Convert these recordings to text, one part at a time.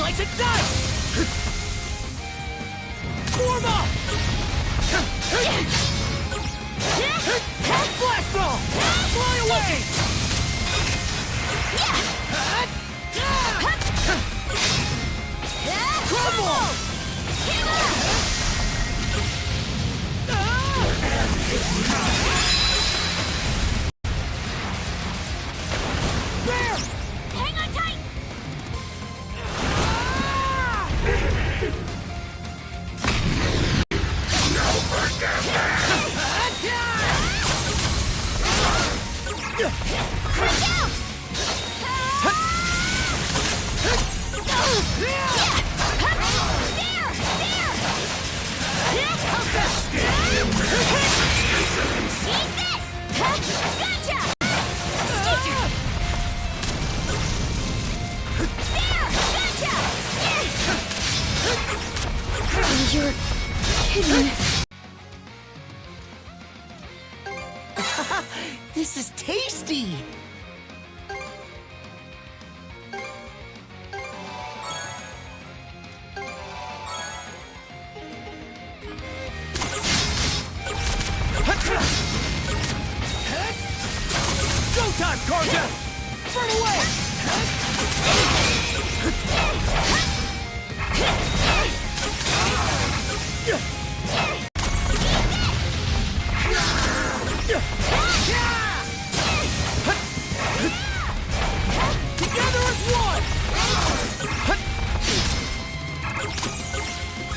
Slice and dice! Form up! Blast throw! Fly away! Crumble! There! Hang on tight! Switch out! You're kidding. This is tasty! Showtime, Karja! Burn away! Together as one!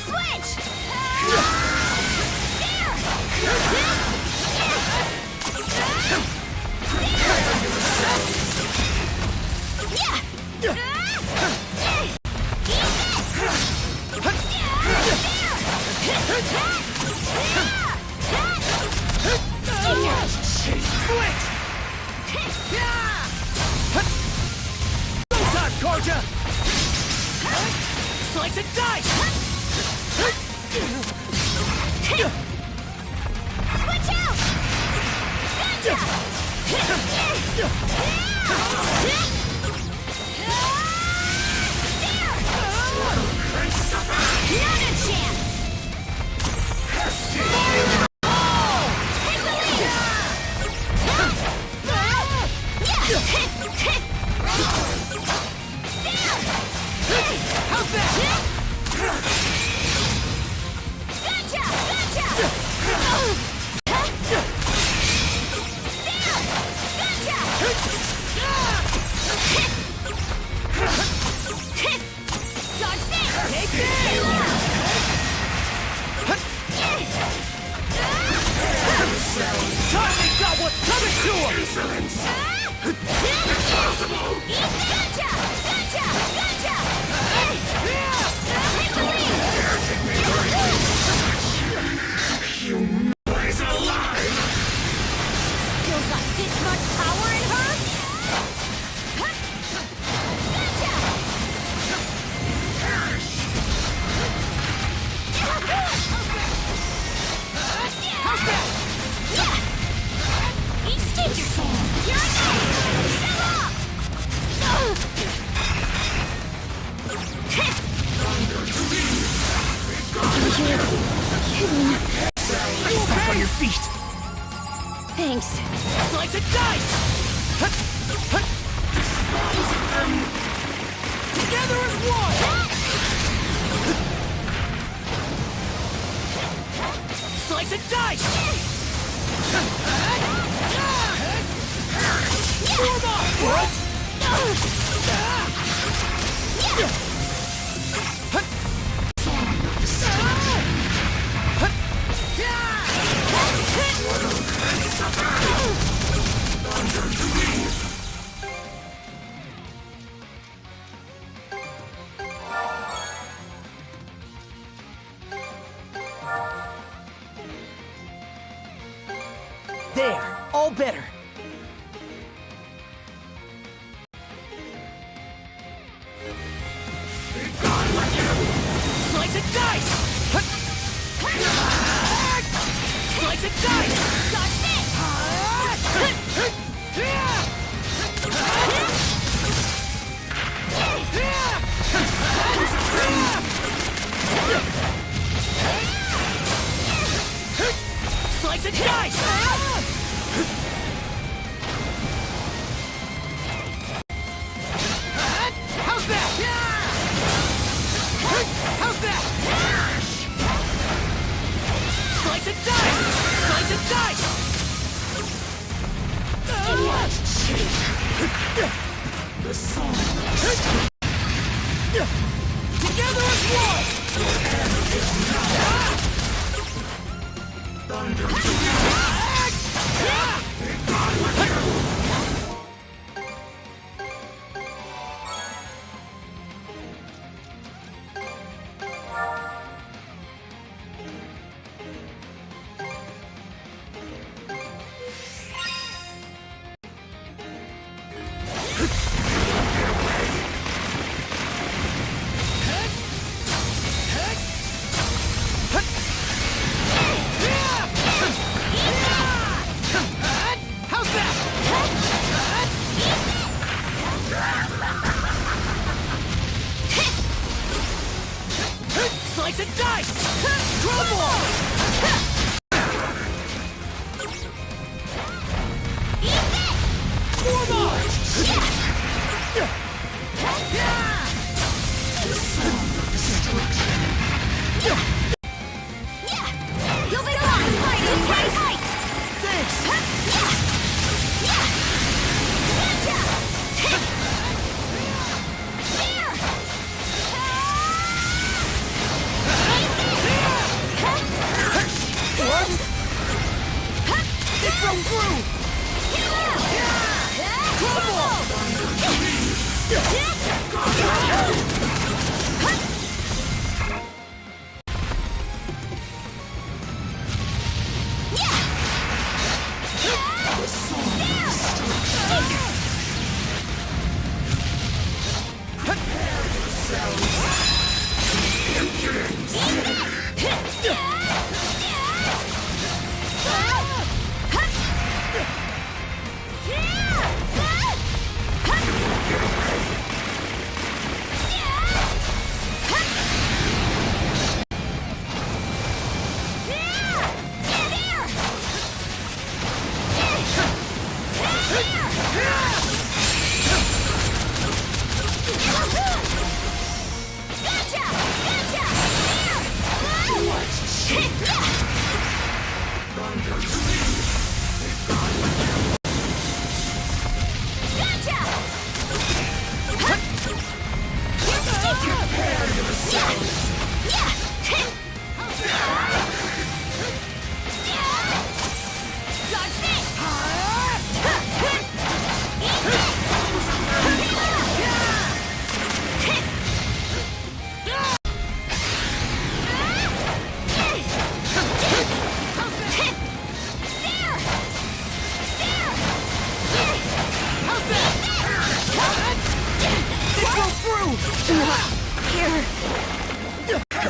Switch! Showtime, Karja! Slice and dice! Switch out! Gotcha! Not a chance! Take the lead! How's that? Gotcha! Gotcha! Dodge this! Take this! Charlie got what's coming to him! Gotcha! Gotcha! Gotcha! Take the lead! He's alive! Still got this much power in her? Back on your feet! Thanks. Slice and dice! Together as one! Slice and dice! Form up! What? There, all better. Together as one! How's that? Slice and dice! Crumble! Form up! You'll be gone! Fight! Fight! Thanks! What? It broke through!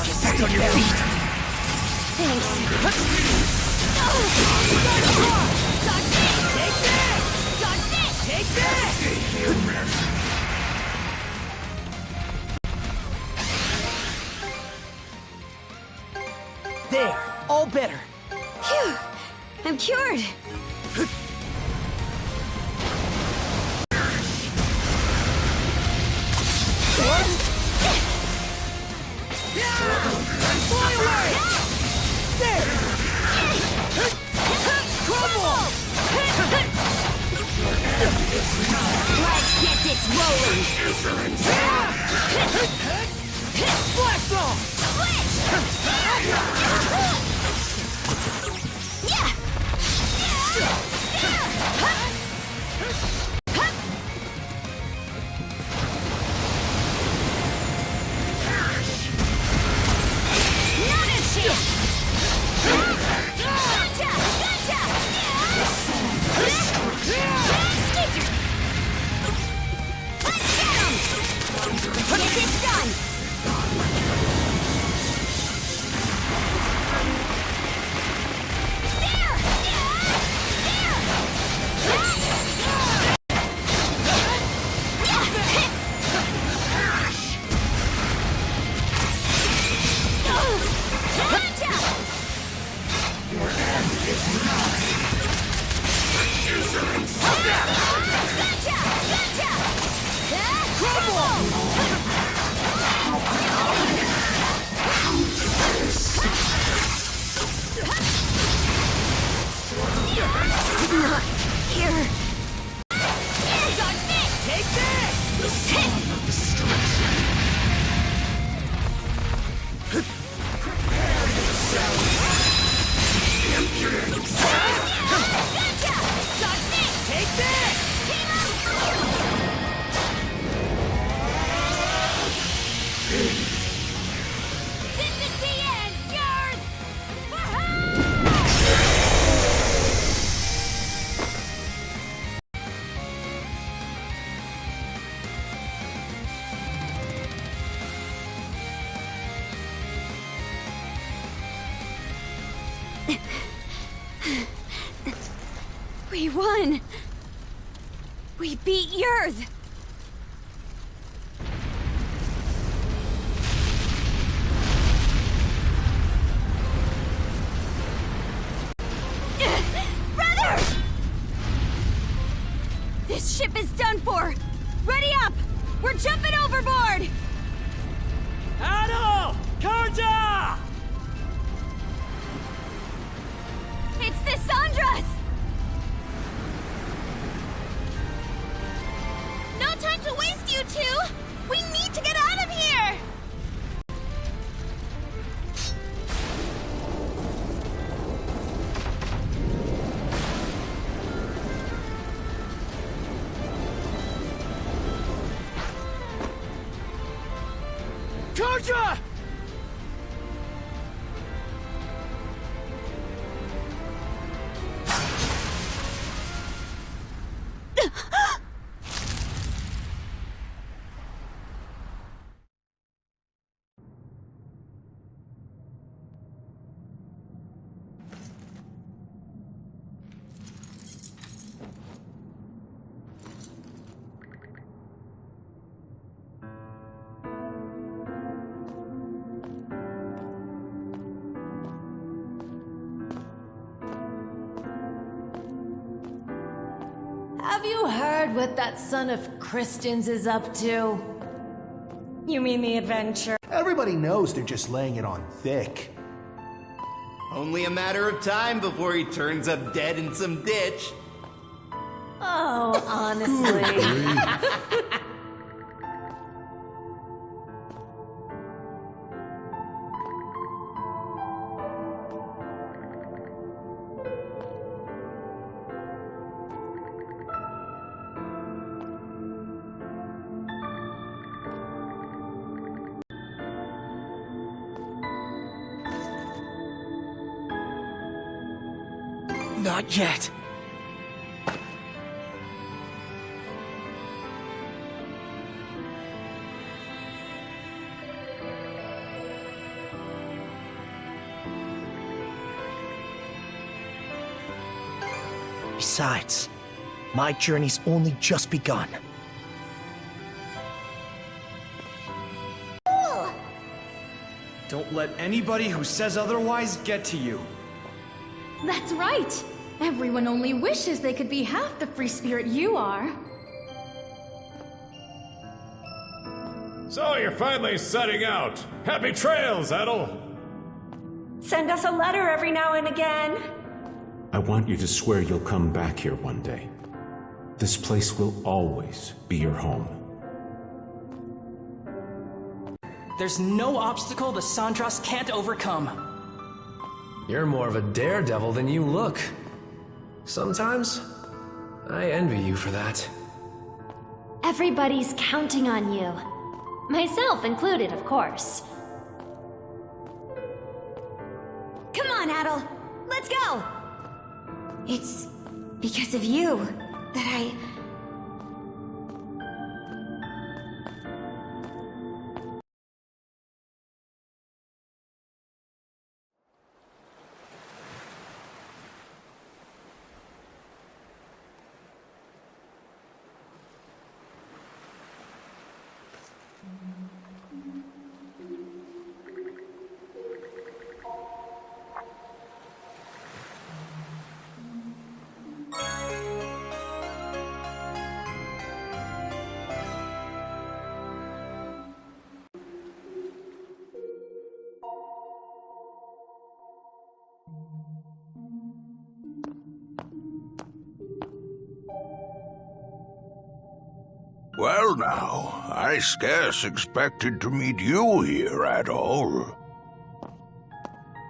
Set on your feet! Thanks. Take this! There, all better. Phew! I'm cured! What? Fly away! There! Crumble! Let's get this rolling! Blast off! Get this done! We won! We beat Yurth! Brother! This ship is done for! Ready up! We're jumping overboard! Adol! Karja! It's the Sandras! No time to waste, you two! We need to get out of here! Karja! Have you heard what that son of Christians is up to? You mean the adventure? Everybody knows they're just laying it on thick. Only a matter of time before he turns up dead in some ditch. Oh, honestly. Not yet. Besides, my journey's only just begun. Don't let anybody who says otherwise get to you. That's right! Everyone only wishes they could be half the free spirit you are. So you're finally setting out. Happy trails, Adol! Send us a letter every now and again. I want you to swear you'll come back here one day. This place will always be your home. There's no obstacle the Sandras can't overcome. You're more of a daredevil than you look. Sometimes, I envy you for that. Everybody's counting on you. Myself included, of course. Come on, Adol! Let's go! It's because of you that I... Well now, I scarce expected to meet you here at all.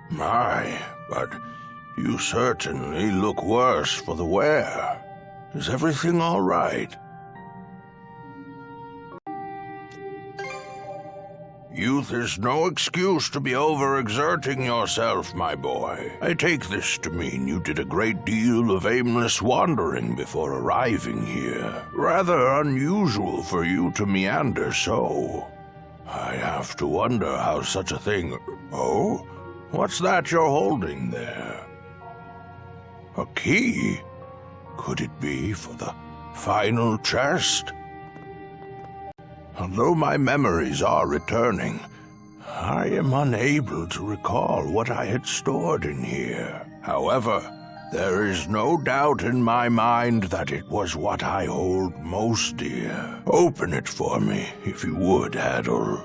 My, but you certainly look worse for the wear. Is everything all right? Youth is no excuse to be overexerting yourself, my boy. I take this to mean you did a great deal of aimless wandering before arriving here. Rather unusual for you to meander so. I have to wonder how such a thing... Oh? What's that you're holding there? A key? Could it be for the final chest? Although my memories are returning, I am unable to recall what I had stored in here. However, there is no doubt in my mind that it was what I hold most dear. Open it for me, if you would, Adol.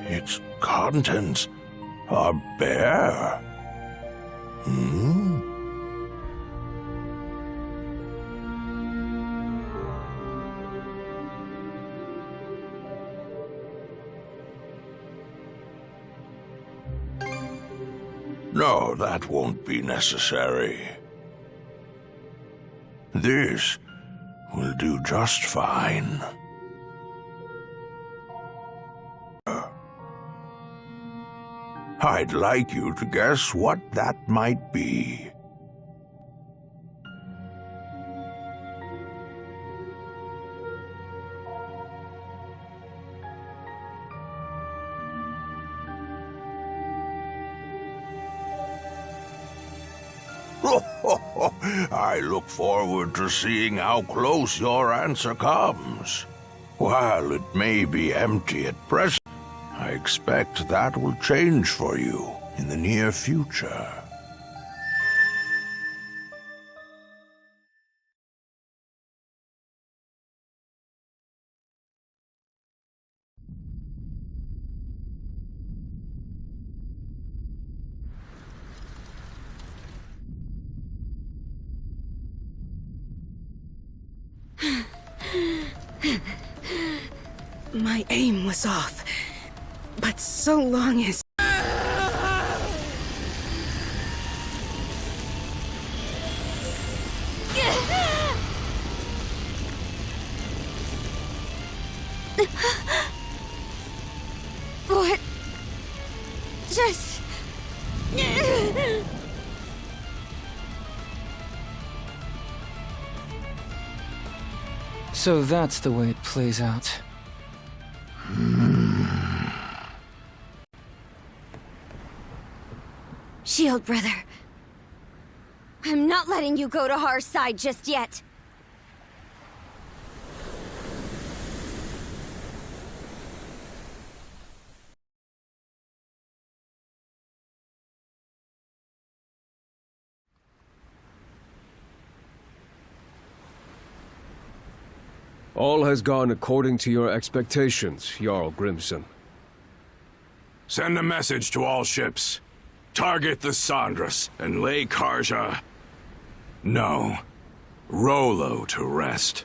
Its contents are bare. No, that won't be necessary. This will do just fine. I'd like you to guess what that might be. I look forward to seeing how close your answer comes. While it may be empty at present, I expect that will change for you in the near future. My aim was off, but so long as... What? Just... So that's the way it plays out. Shield brother. I'm not letting you go to our side just yet. All has gone according to your expectations, Jarl Grimson. Send a message to all ships. Target the Sandras and lay Karja... No. Rolo to rest.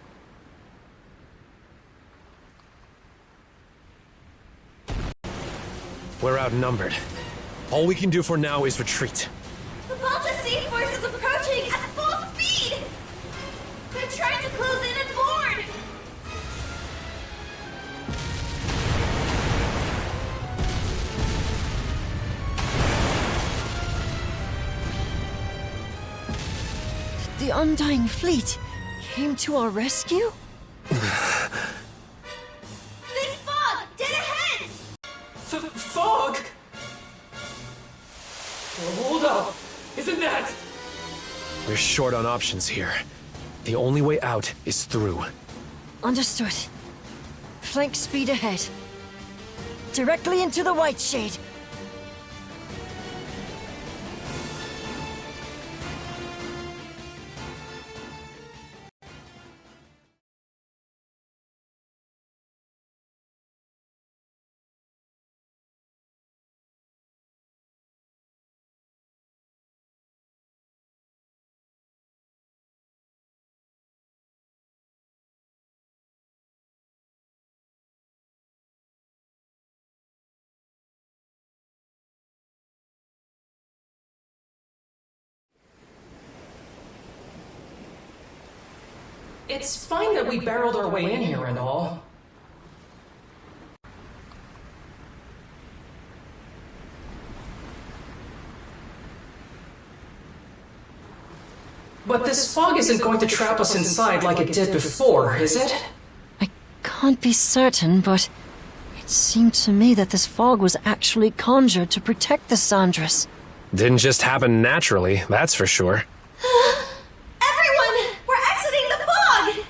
We're outnumbered. All we can do for now is retreat. The Balta Sea Force is approaching at full speed! They're trying to close in and board! The Undying Fleet came to our rescue? Big fog! Dead ahead! Fog? Hold up! Isn't that... We're short on options here. The only way out is through. Understood. Flank speed ahead. Directly into the White Shade. It's fine that we barreled our way in here and all. But this fog isn't going to trap us inside like it did before, is it? I can't be certain, but It seemed to me that this fog was actually conjured to protect the Sandras. Didn't just happen naturally, that's for sure. Everyone! We're exiting the fog!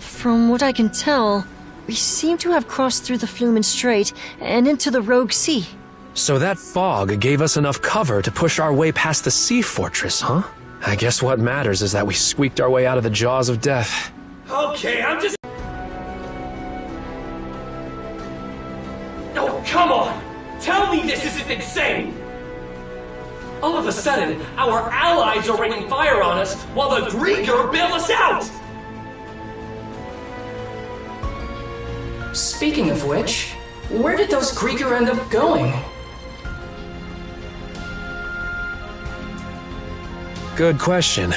From what I can tell, we seem to have crossed through the Flumen Strait and into the Rogue Sea. So that fog gave us enough cover to push our way past the sea fortress, huh? I guess what matters is that we squeaked our way out of the jaws of death. Okay, I'm just... Oh, come on! Tell me this isn't insane! All of a sudden, our allies are raining fire on us while the Grieger bail us out! Speaking of which, where did those Grieger end up going? Good question.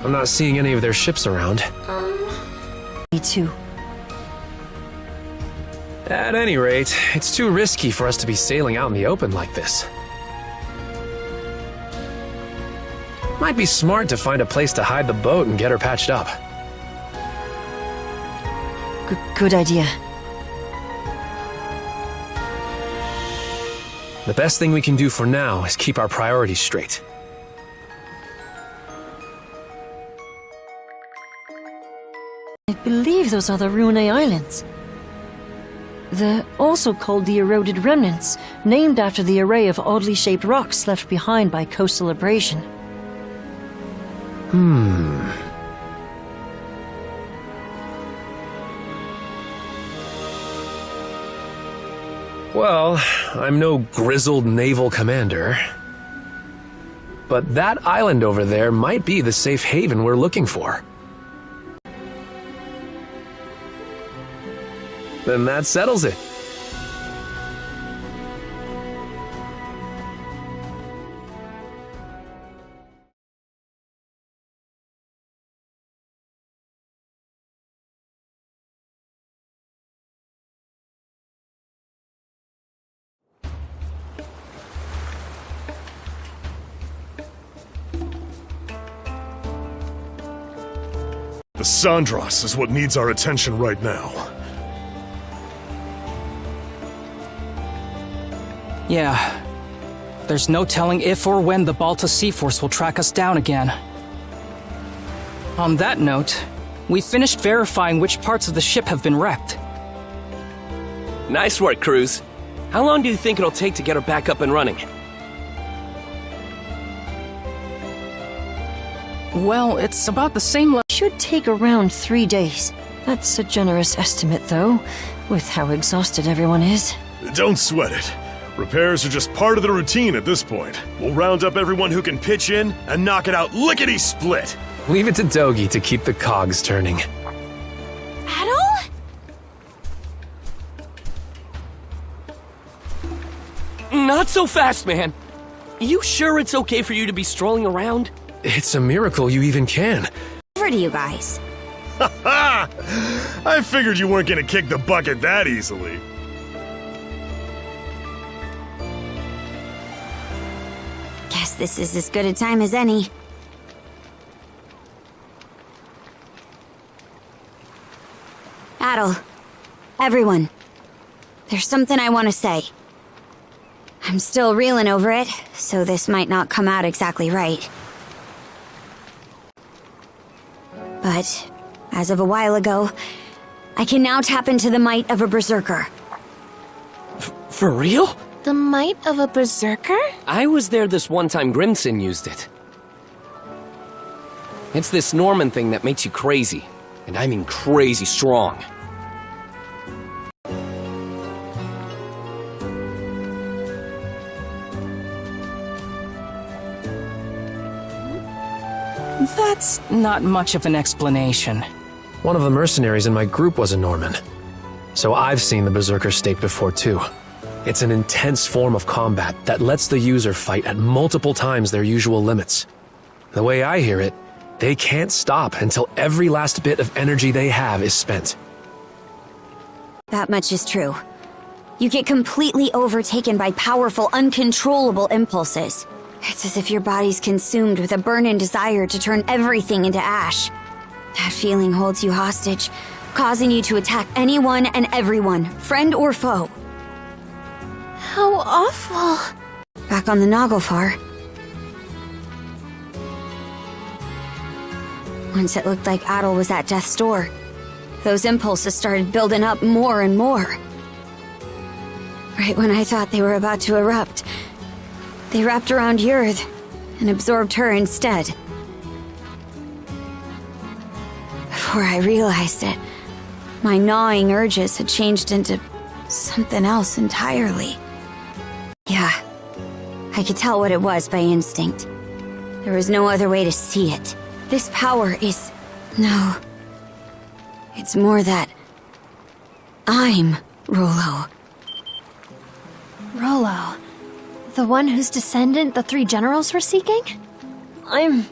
I'm not seeing any of their ships around. Me too. At any rate, it's too risky for us to be sailing out in the open like this. Might be smart to find a place to hide the boat and get her patched up. Good idea. The best thing we can do for now is keep our priorities straight. I believe those are the Rune Islands. They're also called the Eroded Remnants, named after the array of oddly shaped rocks left behind by coastal abrasion. Well, I'm no grizzled naval commander. But that island over there might be the safe haven we're looking for. Then that settles it. The Sandras is what needs our attention right now. Yeah. There's no telling if or when the Balta Sea Force will track us down again. On that note, we finished verifying which parts of the ship have been wrecked. Nice work, Cruz. How long do you think it'll take to get her back up and running? Well, it's about the same level. Should take around 3 days. That's a generous estimate, though, with how exhausted everyone is. Don't sweat it. Repairs are just part of the routine at this point. We'll round up everyone who can pitch in and knock it out lickety-split. Leave it to Dogi to keep the cogs turning. Adol? Not so fast, man. You sure it's okay for you to be strolling around? It's a miracle you even can. Over to you guys. Ha ha! I figured you weren't gonna kick the bucket that easily. Guess this is as good a time as any. Adol, everyone, there's something I want to say. I'm still reeling over it, so this might not come out exactly right. But, as of a while ago, I can now tap into the might of a berserker. For real? The might of a berserker? I was there this one time Grimson used it. It's this Norman thing that makes you crazy. And I mean crazy strong. That's not much of an explanation. One of the mercenaries in my group was a Norman. So I've seen the Berserker state before too. It's an intense form of combat that lets the user fight at multiple times their usual limits. The way I hear it, they can't stop until every last bit of energy they have is spent. That much is true. You get completely overtaken by powerful, uncontrollable impulses. It's as if your body's consumed with a burning desire to turn everything into ash. That feeling holds you hostage, causing you to attack anyone and everyone, friend or foe. How awful. Back on the Naglfar. Once it looked like Adel was at death's door. Those impulses started building up more and more. Right when I thought they were about to erupt, they wrapped around Yurd and absorbed her instead. Before I realized it, my gnawing urges had changed into something else entirely. Yeah, I could tell what it was by instinct. There was no other way to see it. This power is... no. It's more that... I'm Rollo. Rollo. The one whose descendant the three generals were seeking? I'm...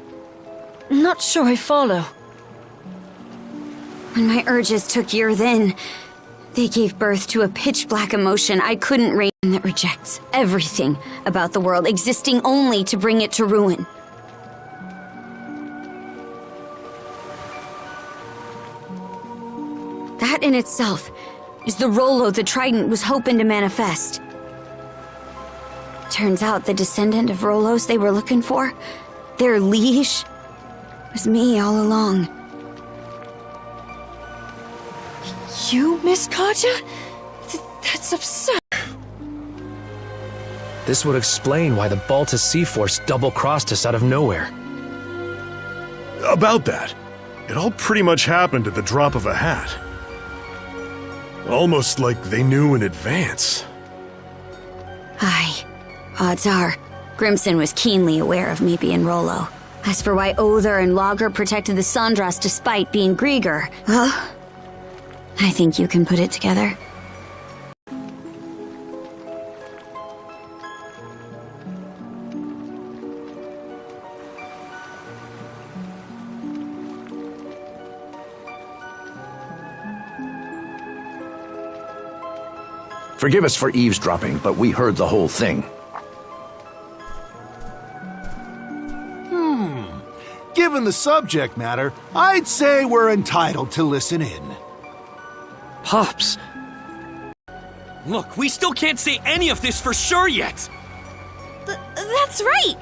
not sure I follow. When my urges took Yurd in, they gave birth to a pitch-black emotion I couldn't rein that rejects everything about the world, existing only to bring it to ruin. That in itself is the Rollo the Trident was hoping to manifest. Turns out the descendant of Rollos they were looking for, their liege, was me all along. You, Miss Karja? That's absurd. This would explain why the Baltus Sea Force double-crossed us out of nowhere. About that, it all pretty much happened at the drop of a hat. Almost like they knew in advance. Aye. Odds are, Grimson was keenly aware of me being Rollo. As for why Other and Lager protected the Sandras despite being Grieger, well, I think you can put it together. Forgive us for eavesdropping, but we heard the whole thing. Given the subject matter, I'd say we're entitled to listen in. Pops. Look, we still can't say any of this for sure yet. That's right!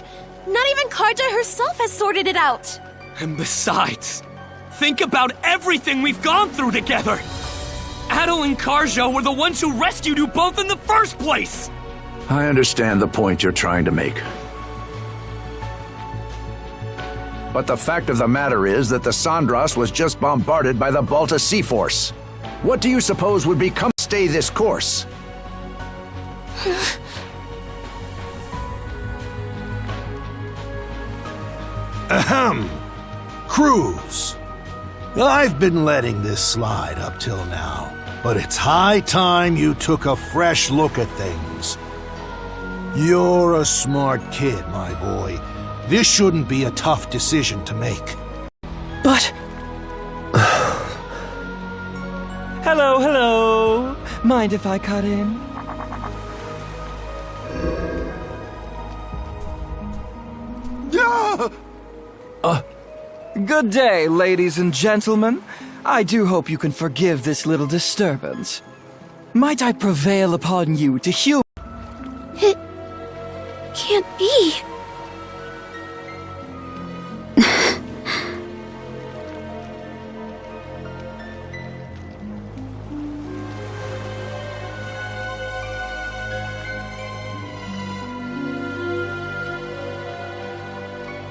Not even Karja herself has sorted it out! And besides, think about everything we've gone through together! Adel and Karja were the ones who rescued you both in the first place! I understand the point you're trying to make. But the fact of the matter is that the Sandras was just bombarded by the Baltus Sea Force. What do you suppose would become stay this course? Ahem. Cruz. I've been letting this slide up till now, but it's high time you took a fresh look at things. You're a smart kid, my boy. This shouldn't be a tough decision to make. But... Hello. Mind if I cut in? Good day, ladies and gentlemen. I do hope you can forgive this little disturbance. Might I prevail upon you to humor... It... can't be.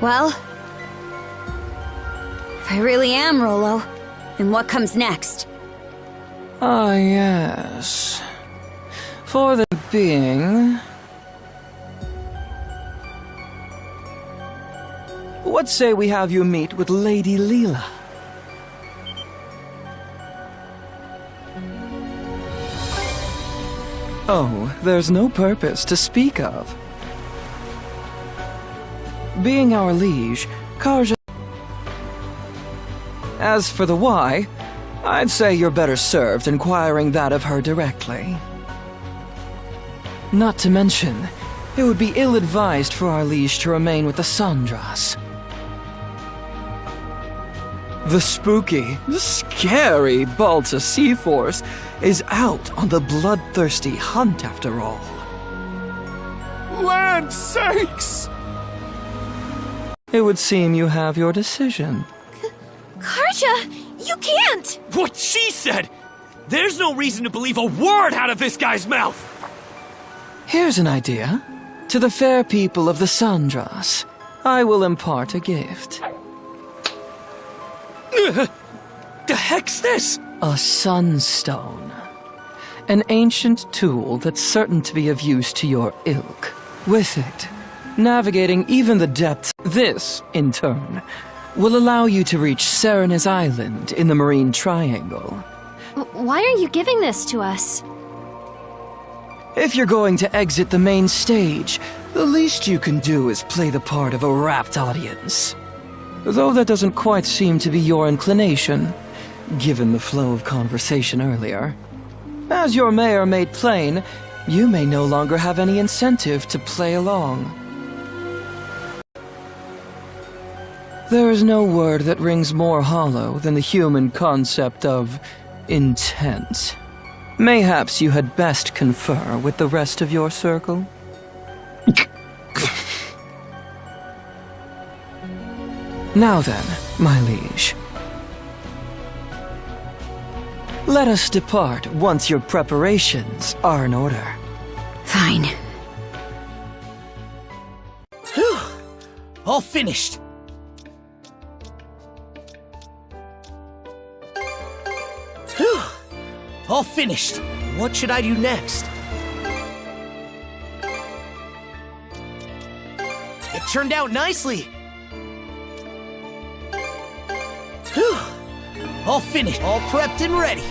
Well, if I really am Rollo, then what comes next? Ah, yes. For the being... What say we have you meet with Lady Leela? Oh, there's no purpose to speak of. Being our liege, Karja... As for the why, I'd say you're better served inquiring that of her directly. Not to mention, it would be ill-advised for our liege to remain with the Sandras. The spooky, scary Balta Sea-Force is out on the bloodthirsty hunt after all. Land sakes! It would seem you have your decision. Karja, you can't! What she said! There's no reason to believe a word out of this guy's mouth! Here's an idea. To the fair people of the Sandras, I will impart a gift. The heck's this? A sunstone. An ancient tool that's certain to be of use to your ilk. With it, navigating even the depths, this, in turn, will allow you to reach Serena's Island in the Marine Triangle. Why are you giving this to us? If you're going to exit the main stage, the least you can do is play the part of a rapt audience. Though that doesn't quite seem to be your inclination, given the flow of conversation earlier. As your mayor made plain, you may no longer have any incentive to play along. There is no word that rings more hollow than the human concept of intent. Mayhaps you had best confer with the rest of your circle? Now then, my liege. Let us depart once your preparations are in order. Fine. Whew. All finished. Whew. All finished. What should I do next? It turned out nicely. Whew. All finished, all prepped and ready.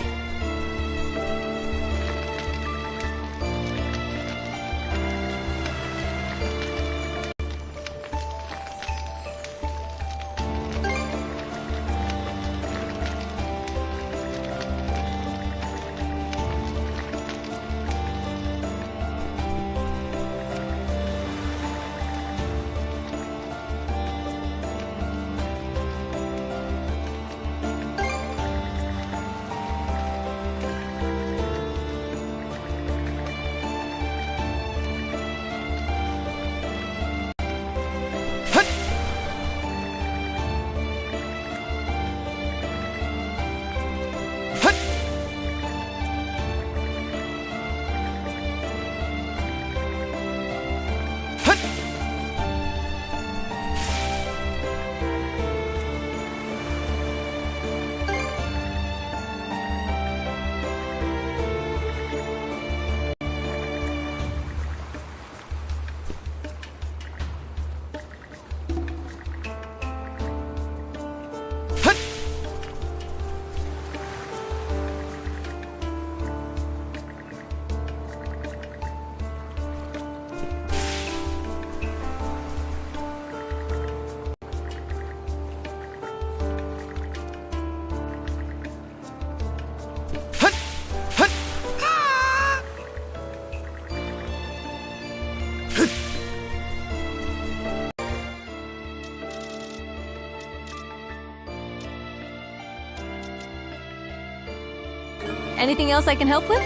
Anything else I can help with?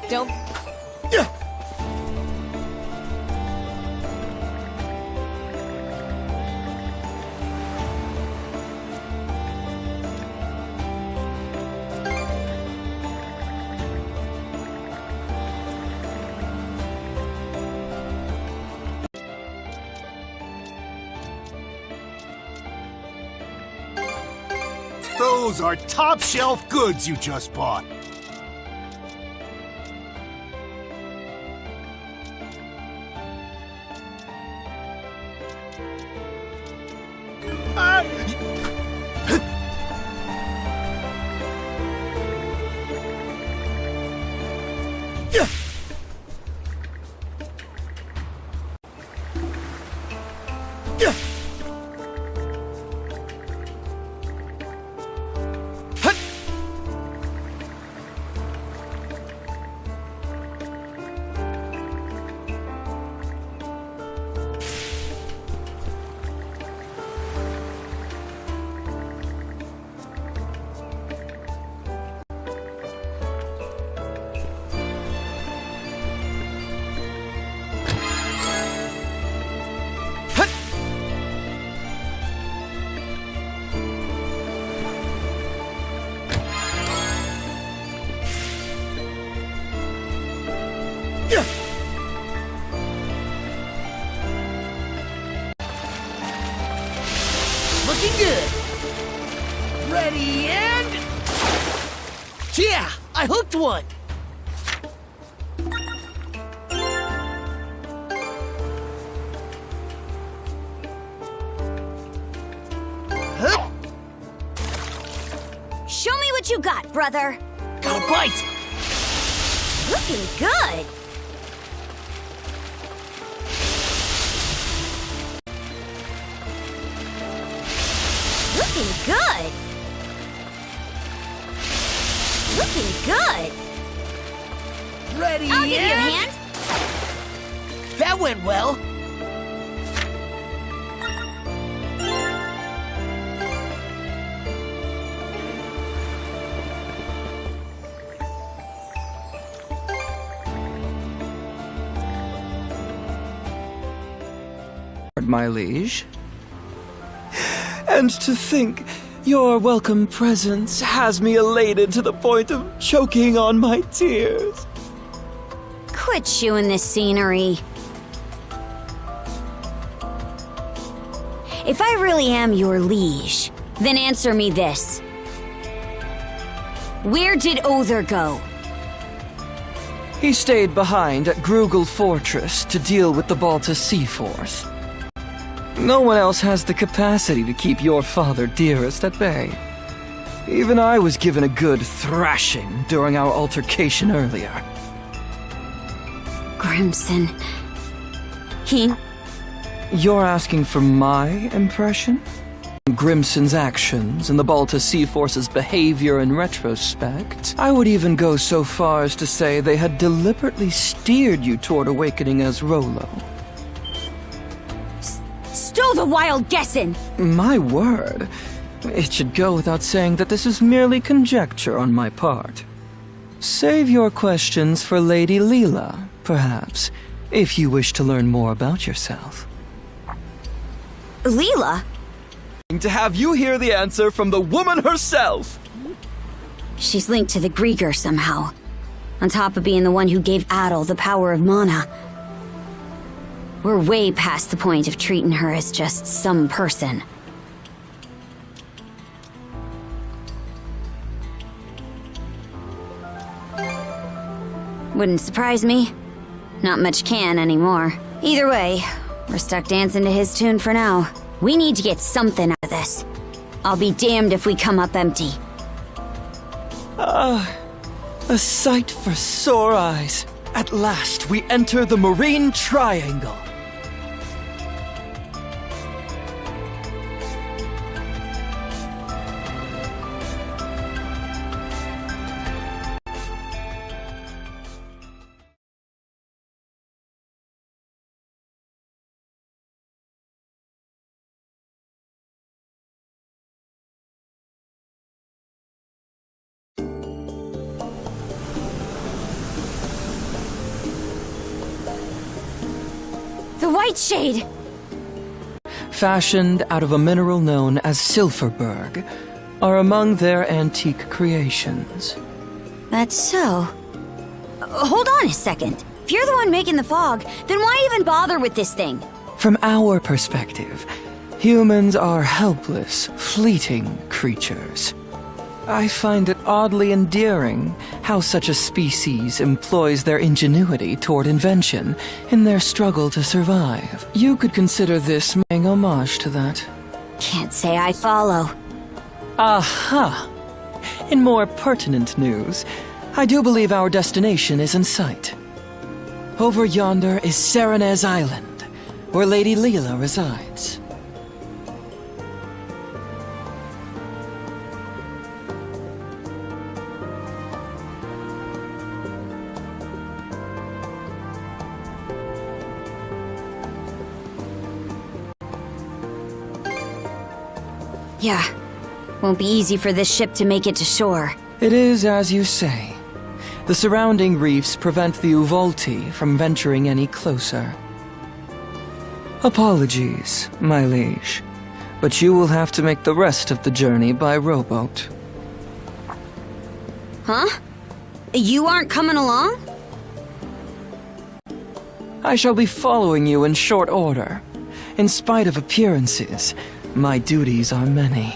Don't... Those are top-shelf goods you just bought. Looking good. Ready and... Yeah, I hooked one. Huh? Show me what you got, brother. Got a bite. Looking good. Looking good. Looking good. Ready I'll give you a and... hand. That went well. My liege. And to think, your welcome presence has me elated to the point of choking on my tears. Quit chewing this scenery. If I really am your liege, then answer me this. Where did Other go? He stayed behind at Grugel Fortress to deal with the Balta Sea Force. No one else has the capacity to keep your father dearest at bay. Even I was given a good thrashing during our altercation earlier. Grimson. He... You're asking for my impression? Grimson's actions and the Balta Sea Force's behavior in retrospect. I would even go so far as to say they had deliberately steered you toward awakening as Rolo. Stow the wild guessin'! My word. It should go without saying that this is merely conjecture on my part. Save your questions for Lady Leela, perhaps, if you wish to learn more about yourself. Leela? To have you hear the answer from the woman herself! She's linked to the Grieger somehow. On top of being the one who gave Adel the power of mana. We're way past the point of treating her as just some person. Wouldn't surprise me. Not much can anymore. Either way, we're stuck dancing to his tune for now. We need to get something out of this. I'll be damned if we come up empty. A sight for sore eyes. At last, we enter the Marine Triangle. The White Shade! Fashioned out of a mineral known as Silverberg, are among their antique creations. That's so. Hold on a second. If you're the one making the fog, then why even bother with this thing? From our perspective, humans are helpless, fleeting creatures. I find it oddly endearing how such a species employs their ingenuity toward invention in their struggle to survive. You could consider this paying homage to that. Can't say I follow. Aha! In more pertinent news, I do believe our destination is in sight. Over yonder is Serenez Island, where Lady Leela resides. Yeah. Won't be easy for this ship to make it to shore. It is as you say. The surrounding reefs prevent the Uvolti from venturing any closer. Apologies, my liege, but you will have to make the rest of the journey by rowboat. Huh? You aren't coming along? I shall be following you in short order. In spite of appearances, My duties are many.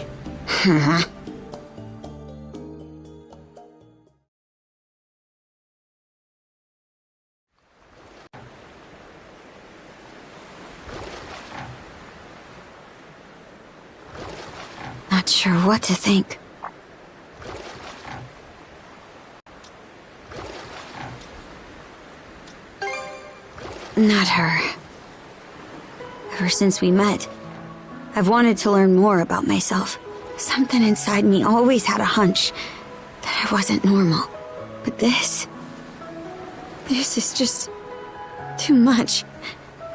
Not sure what to think. Not her. Ever since we met, I've wanted to learn more about myself. Something inside me always had a hunch that I wasn't normal. But this is just too much.